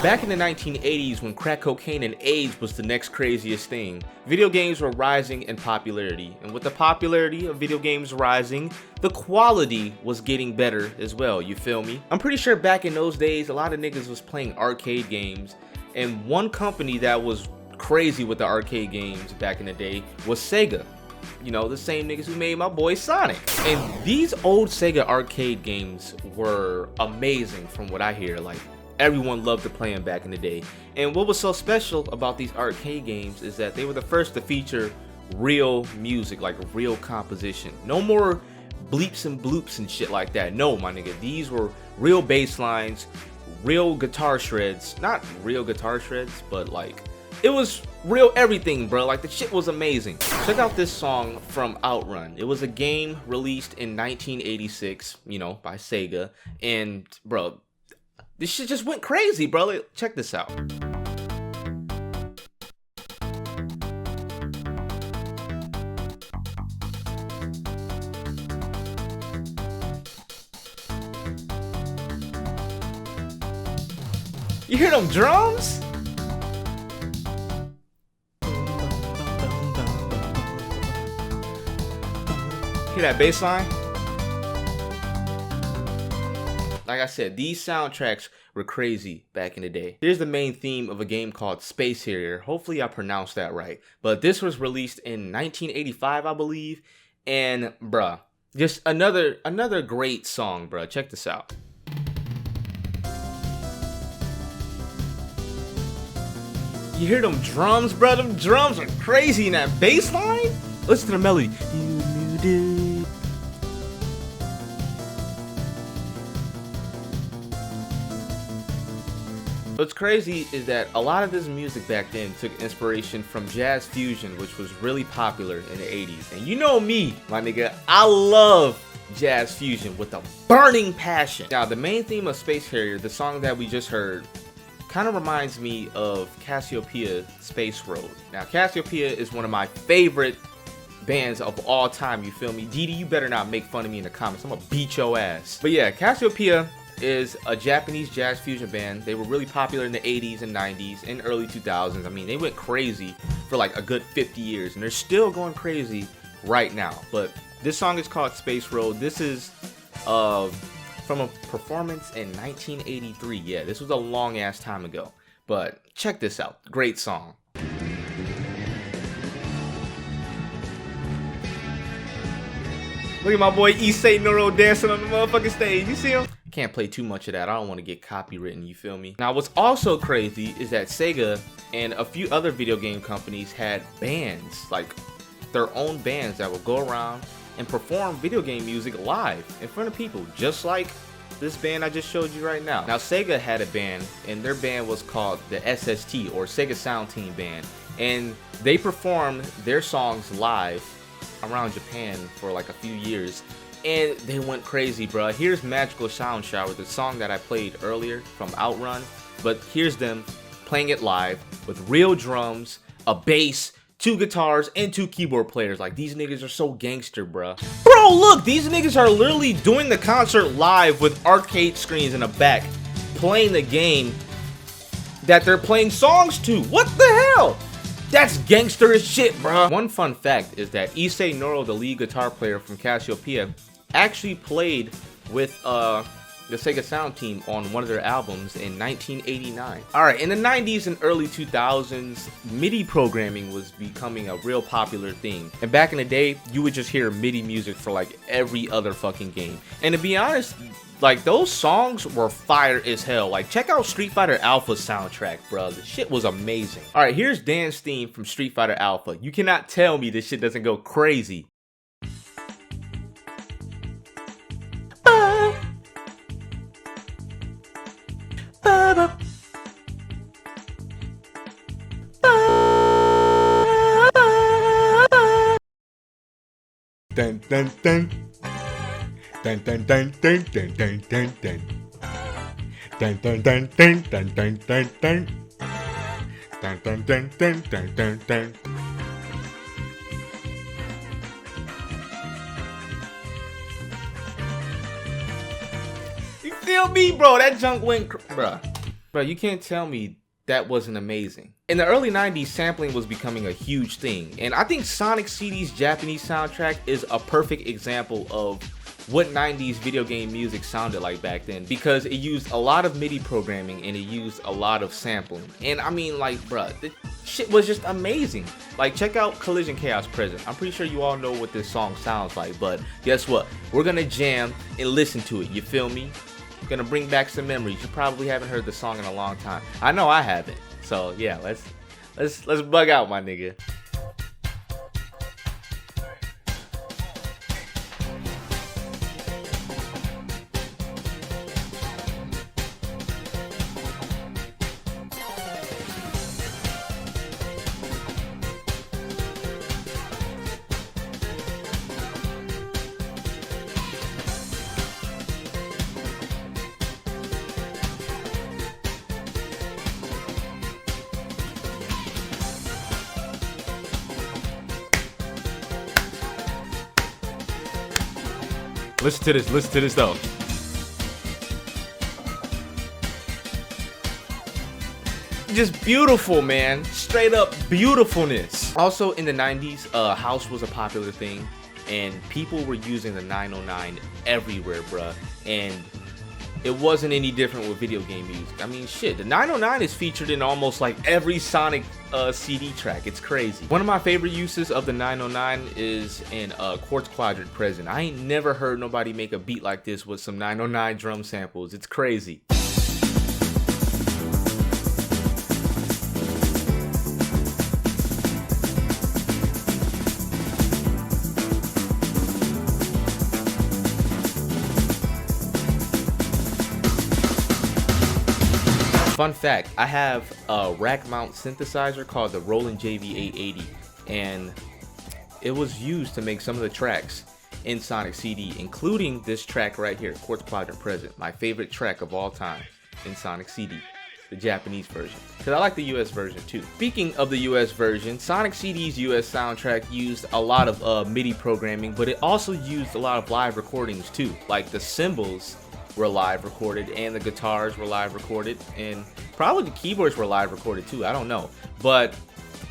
Back in the 1980s, when crack cocaine and AIDS was the next craziest thing, video games were rising in popularity. And with the popularity of video games rising, the quality was getting better as well, you feel me? I'm pretty sure back in those days, a lot of niggas was playing arcade games. And one company that was crazy with the arcade games back in the day was Sega. You know, the same niggas who made my boy Sonic. And these old Sega arcade games were amazing from what I hear. Like, everyone loved to play them back in the day. And what was so special about these arcade games is that they were the first to feature real music, like real composition. No more bleeps and bloops and shit like that. No, my nigga, these were real bass lines, real guitar shreds. Not real guitar shreds, but like, it was real everything, bro. Like, the shit was amazing. Check out this song from Outrun. It was a game released in 1986, you know, by Sega. And, bro, this shit just went crazy, bro. Like, check this out. You hear them drums? Hear that bass line? Like I said, these soundtracks were crazy back in the day. Here's the main theme of a game called Space Harrier. Hopefully I pronounced that right. But this was released in 1985, I believe. And bruh, just another great song, bruh. Check this out. You hear them drums, bruh? Them drums are crazy in that bass line. Listen to the melody. What's crazy is that a lot of this music back then took inspiration from jazz fusion, which was really popular in the 80s. And you know me, my nigga, I love jazz fusion with a burning passion. Now, the main theme of Space Harrier, the song that we just heard, kind of reminds me of Cassiopeia Space Road. Now, Cassiopeia is one of my favorite bands of all time, you feel me? Didi, you better not make fun of me in the comments. I'm gonna beat your ass. But yeah, Cassiopeia is a Japanese jazz fusion band. They were really popular in the 80s and 90s and early 2000s. I mean, they went crazy for like a good 50 years, and they're still going crazy right now. But this song is called Space Road. This is from a performance in 1983. Yeah, this was a long ass time ago. But check this out. Great song. Look at my boy Issei Noro dancing on the motherfucking stage. You see him? Can't play too much of that. I don't want to get copywritten, you feel me? Now, what's also crazy is that Sega and a few other video game companies had bands, like their own bands that would go around and perform video game music live in front of people, just like this band I just showed you right now. Now, Sega had a band, and their band was called the SST, or Sega Sound Team Band, and they performed their songs live around Japan for like a few years, and they went crazy, bruh. Here's Magical Sound Shower, the song that I played earlier from Outrun, but here's them playing it live with real drums, a bass, 2 guitars, and 2 keyboard players. Like, these niggas are so gangster, bruh. Bro, look, these niggas are literally doing the concert live with arcade screens in the back, playing the game that they're playing songs to. What the hell? That's gangster as shit, bruh. One fun fact is that Issei Noro, the lead guitar player from Cassiopeia, actually played with the Sega Sound Team on one of their albums in 1989. Alright, in the 90s and early 2000s, MIDI programming was becoming a real popular thing. And back in the day, you would just hear MIDI music for like every other fucking game. And to be honest, like, those songs were fire as hell. Like, check out Street Fighter Alpha soundtrack, bro. The shit was amazing. Alright, here's Dan's theme from Street Fighter Alpha. You cannot tell me this shit doesn't go crazy. Dun dun dun. Dun dun dun dun dun dun dun dun. Dun dun dun dun dun dun dun dun. Dun dun dun dun dun dun dun. You feel me, bro? That junk went, bruh. Bro, you can't tell me that wasn't amazing. In the early 90s, sampling was becoming a huge thing, and I think Sonic CD's Japanese soundtrack is a perfect example of what 90s video game music sounded like back then, because it used a lot of MIDI programming and it used a lot of sampling. And I mean, like, bruh, the shit was just amazing. Like, check out Collision Chaos Present. I'm pretty sure you all know what this song sounds like, but guess what? We're gonna jam and listen to it, you feel me? Gonna bring back some memories. You probably haven't heard the song in a long time. I know I haven't. So yeah, let's bug out, my nigga. Listen to this though. Just beautiful, man. Straight up beautifulness. Also in the 90s, house was a popular thing, and people were using the 909 everywhere, bruh. And it wasn't any different with video game music. I mean, shit, the 909 is featured in almost like every Sonic CD track. It's crazy. One of my favorite uses of the 909 is in Quartz Quadrant Present. I ain't never heard nobody make a beat like this with some 909 drum samples. It's crazy. Fun fact, I have a rack mount synthesizer called the Roland JV880, and it was used to make some of the tracks in Sonic CD, including this track right here, Quartz Quadrant Present, my favorite track of all time in Sonic CD, the Japanese version, because I like the US version too. Speaking of the US version, Sonic CD's US soundtrack used a lot of MIDI programming, but it also used a lot of live recordings too, like the cymbals were live recorded, and the guitars were live recorded, and probably the keyboards were live recorded too, I don't know. But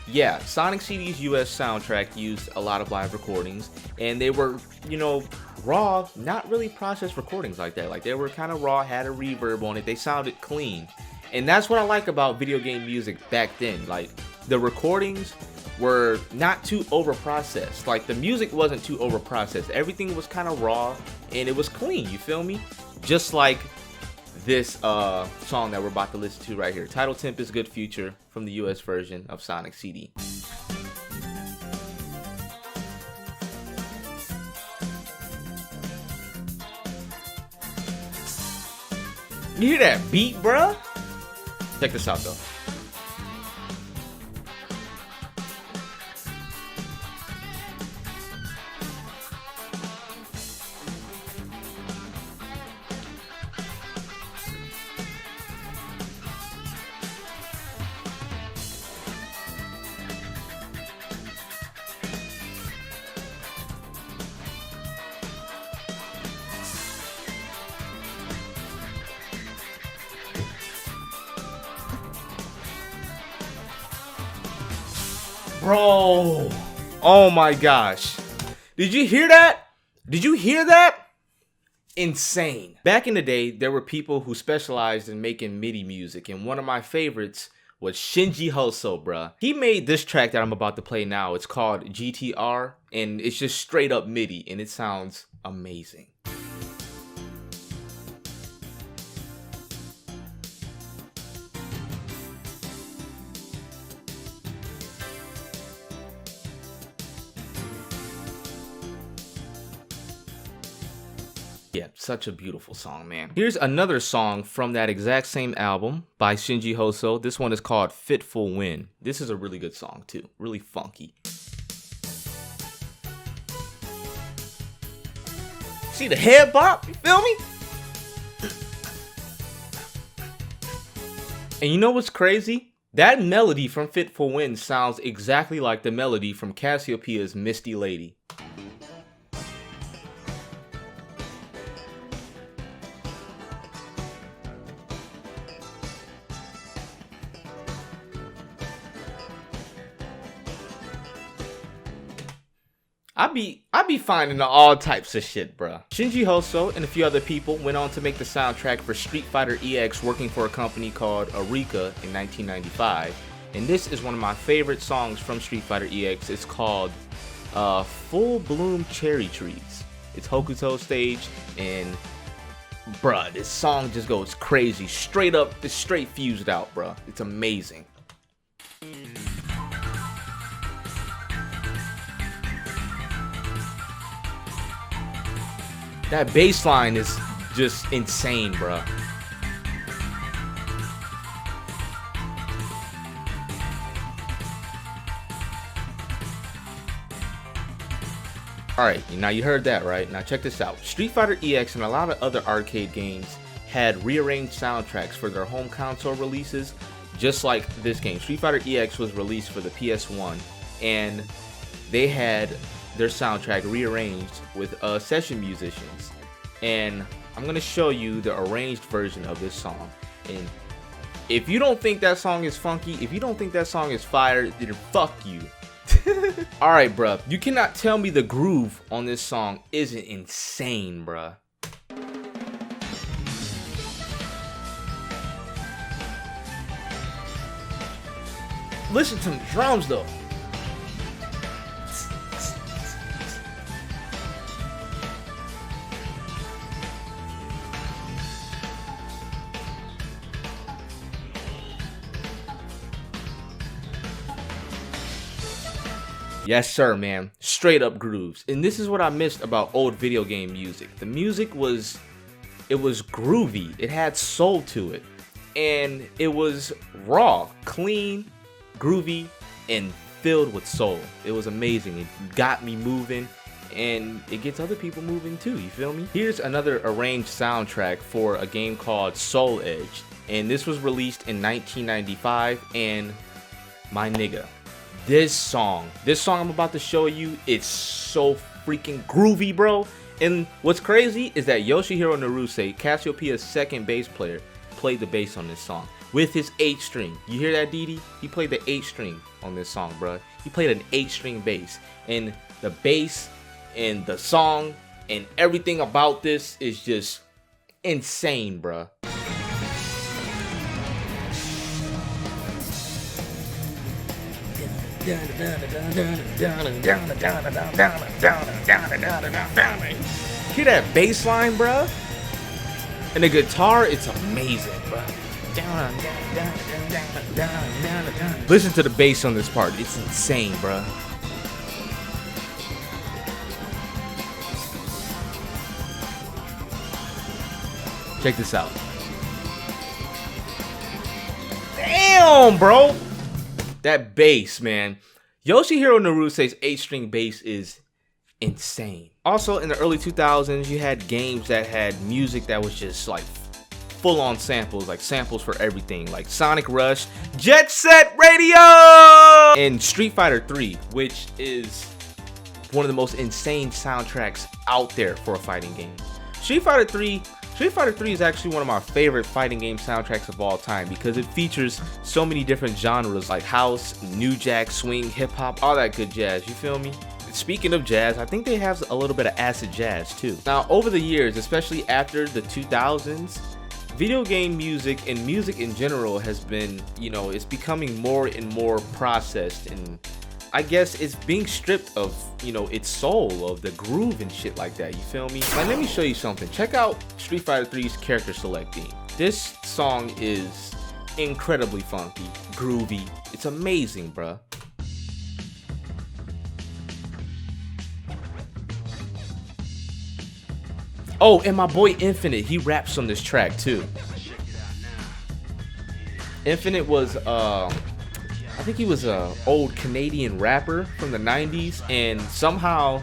yeah, Sonic CD's US soundtrack used a lot of live recordings, and they were, you know, raw, not really processed recordings like that. Like, they were kind of raw, had a reverb on it, they sounded clean. And that's what I like about video game music back then. Like, the recordings were not too over processed. Like, the music wasn't too over processed. Everything was kind of raw and it was clean, you feel me? Just like this song that we're about to listen to right here. Title Tempest Good Future from the US version of Sonic CD. You hear that beat, bruh? Check this out though. Bro, oh my gosh. Did you hear that? Did you hear that? Insane. Back in the day, there were people who specialized in making MIDI music, and one of my favorites was Shinji Hosoe, bruh. He made this track that I'm about to play now. It's called GTR, and it's just straight up MIDI, and it sounds amazing. Yeah, such a beautiful song, man. Here's another song from that exact same album by Shinji Hosoe. This one is called Fitful Wind. This is a really good song too, really funky. See the head bop, you feel me? And you know what's crazy? That melody from Fitful Wind sounds exactly like the melody from Cassiopeia's Misty Lady. I be finding all types of shit, bruh. Shinji Hosoe and a few other people went on to make the soundtrack for Street Fighter EX, working for a company called Orica in 1995. And this is one of my favorite songs from Street Fighter EX. It's called Full Bloom Cherry Trees. It's Hokuto stage, and bruh, this song just goes crazy. Straight up, it's straight fused out, bruh. It's amazing. That bass line is just insane, bruh. Alright, now you heard that, right? Now check this out. Street Fighter EX and a lot of other arcade games had rearranged soundtracks for their home console releases, just like this game. Street Fighter EX was released for the PS1, and they had their soundtrack rearranged with session musicians. And I'm going to show you the arranged version of this song. And if you don't think that song is funky, if you don't think that song is fire, then fuck you. Alright, bruh. You cannot tell me the groove on this song isn't insane, bruh. Listen to the drums, though. Yes, sir, man. Straight up grooves. And this is what I missed about old video game music. The music was groovy. It had soul to it. And it was raw, clean, groovy, and filled with soul. It was amazing. It got me moving, and it gets other people moving too, you feel me? Here's another arranged soundtrack for a game called Soul Edge. And this was released in 1995, and my nigga, this song I'm about to show you, it's so freaking groovy, bro. And what's crazy is that Yoshihiro Naruse, Cassiopeia's second bass player, played the bass on this song with his 8 string. You hear that, Didi? He played the 8 string on this song, bro. He played an 8 string bass, and the bass and the song and everything about this is just insane, bro. Hear that bass line, bruh? And the guitar, it's amazing, bruh. Listen to the bass on this part, it's insane, bruh. Check this out. Damn, bro! That bass, man. Yoshihiro Naruse's 8-string bass is insane. Also, in the early 2000s, you had games that had music that was just like full-on samples, like samples for everything, like Sonic Rush, Jet Set Radio, and Street Fighter 3, which is one of the most insane soundtracks out there for a fighting game. Street Fighter 3 is actually one of my favorite fighting game soundtracks of all time because it features so many different genres like house, new jack, swing, hip hop, all that good jazz, you feel me? Speaking of jazz, I think they have a little bit of acid jazz too. Now, over the years, especially after the 2000s, video game music and music in general has been, it's becoming more and more processed, and I guess it's being stripped of, its soul, of the groove and shit like that, you feel me? Now let me show you something. Check out Street Fighter 3's character select theme. This song is incredibly funky, groovy. It's amazing, bruh. Oh, and my boy Infinite, he raps on this track too. Infinite was, I think he was an old Canadian rapper from the 90s, and somehow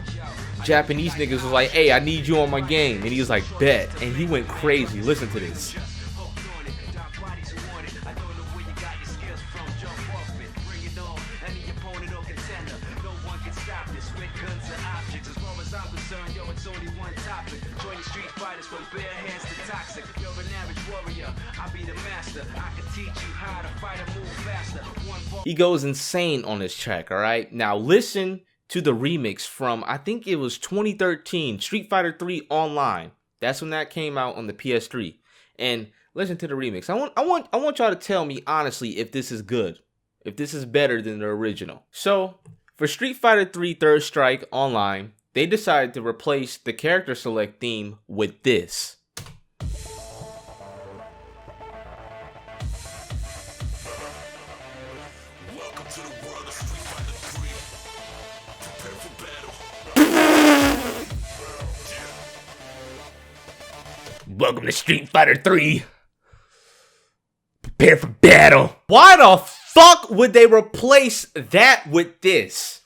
Japanese niggas was like, hey, I need you on my game, and he was like, bet, and he went crazy. Listen to this. He goes insane on this track, alright? Now listen to the remix from, I think it was 2013, Street Fighter 3 Online. That's when that came out on the PS3. And listen to the remix. I want y'all to tell me honestly if this is good, if this is better than the original. So for Street Fighter 3 Third Strike Online, they decided to replace the character select theme with this. Welcome to the world of Street Fighter 3. Prepare for battle. Welcome to Street Fighter 3. Prepare for battle. Why the fuck would they replace that with this?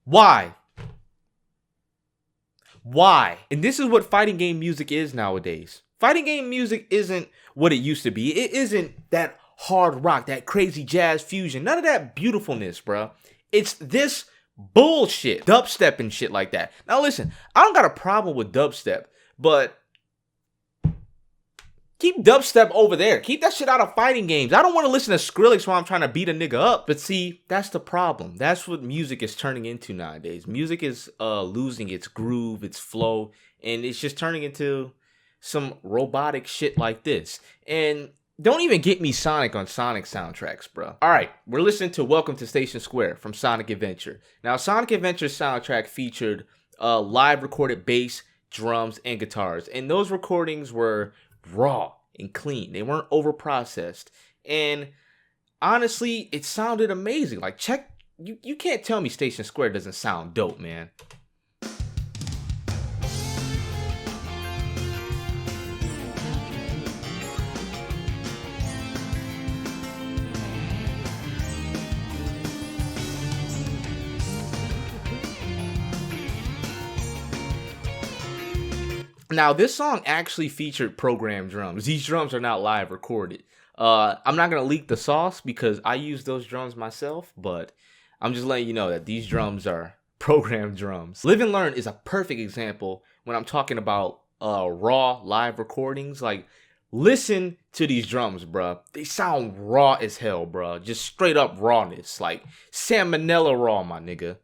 Why? Why? And this is what fighting game music is nowadays. Fighting game music isn't what it used to be. It isn't that hard rock, that crazy jazz fusion. None of that beautifulness, bro. It's this bullshit. Dubstep and shit like that. Now listen, I don't got a problem with dubstep, but keep dubstep over there. Keep that shit out of fighting games. I don't want to listen to Skrillex while I'm trying to beat a nigga up. But see, that's the problem. That's what music is turning into nowadays. Music is losing its groove, its flow, and it's just turning into some robotic shit like this. And don't even get me Sonic on Sonic soundtracks, bro. Alright, we're listening to Welcome to Station Square from Sonic Adventure. Now, Sonic Adventure's soundtrack featured live recorded bass, drums, and guitars. And those recordings were raw and clean. They weren't overprocessed. And honestly, it sounded amazing. Like, check, you can't tell me Station Square doesn't sound dope, man. Now, this song actually featured programmed drums. These drums are not live recorded. I'm not going to leak the sauce because I use those drums myself, but I'm just letting you know that these drums are programmed drums. Live and Learn is a perfect example when I'm talking about raw live recordings. Like, listen to these drums, bruh. They sound raw as hell, bruh. Just straight up rawness. Like, salmonella raw, my nigga.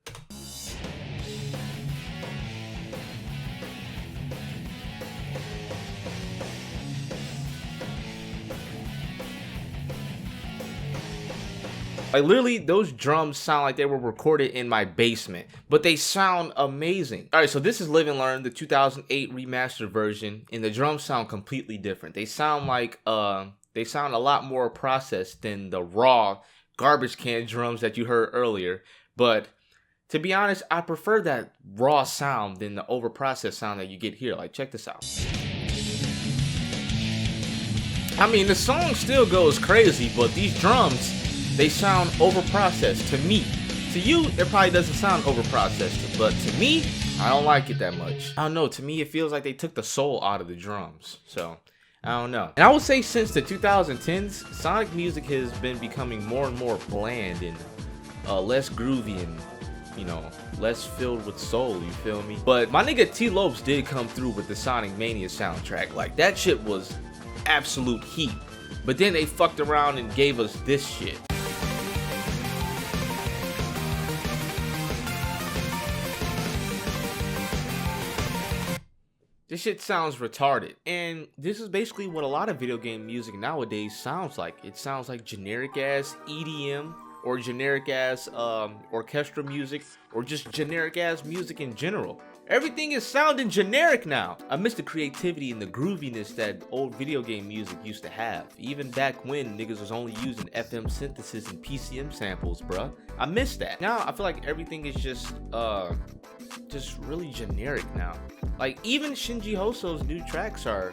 Like, literally, those drums sound like they were recorded in my basement, but they sound amazing. All right, so this is Live and Learn, the 2008 remastered version, and the drums sound completely different. They sound like, they sound a lot more processed than the raw garbage can drums that you heard earlier. But to be honest, I prefer that raw sound than the overprocessed sound that you get here. Like, check this out. I mean, the song still goes crazy, but these drums, they sound overprocessed to me. To you, it probably doesn't sound overprocessed, but to me, I don't like it that much. I don't know, to me, it feels like they took the soul out of the drums. So, I don't know. And I would say since the 2010s, Sonic music has been becoming more and more bland and less groovy and, you know, less filled with soul, you feel me? But my nigga T Lopes did come through with the Sonic Mania soundtrack. Like, that shit was absolute heat. But then they fucked around and gave us this shit. This shit sounds retarded, and this is basically what a lot of video game music nowadays sounds like. It sounds like generic ass EDM, or generic ass orchestra music, or just generic ass music in general. Everything is sounding generic now. I miss the creativity and the grooviness that old video game music used to have. Even back when niggas was only using FM synthesis and PCM samples, bruh. I miss that. Now I feel like everything is just really generic now. Like, even Shinji Hosoe's new tracks are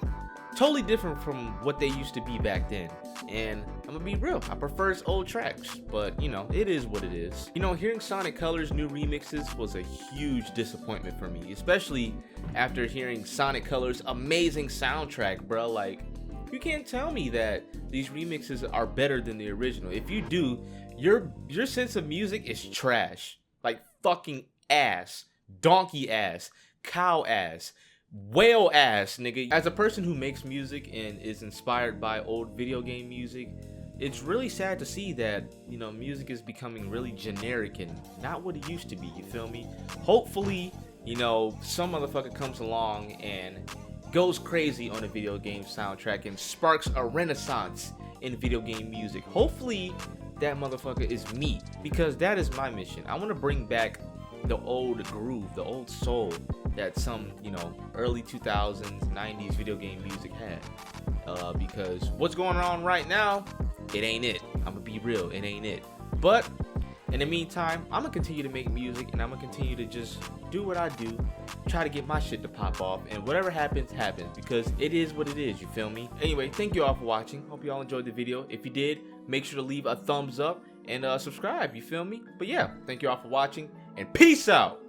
totally different from what they used to be back then. And I'm gonna be real, I prefer his old tracks, but you know, it is what it is. You know, hearing Sonic Colors' new remixes was a huge disappointment for me, especially after hearing Sonic Colors' amazing soundtrack, bro. Like, you can't tell me that these remixes are better than the original. If you do, your sense of music is trash. Like, fucking ass, donkey ass, cow ass, whale ass, nigga. As a person who makes music and is inspired by old video game music, it's really sad to see that, you know, music is becoming really generic and not what it used to be, you feel me? Hopefully, you know, some motherfucker comes along and goes crazy on a video game soundtrack and sparks a renaissance in video game music. Hopefully that motherfucker is me, because that is my mission. I want to bring back the old groove, the old soul that some, you know, early 2000s, 90s video game music had. Because what's going on right now, it ain't it. I'm gonna be real, it ain't it. But in the meantime, I'm gonna continue to make music, and I'm gonna continue to just do what I do, try to get my shit to pop off, and whatever happens, happens, because it is what it is, you feel me? Anyway, thank you all for watching. Hope you all enjoyed the video. If you did, make sure to leave a thumbs up and subscribe, you feel me? But yeah, thank you all for watching, and peace out!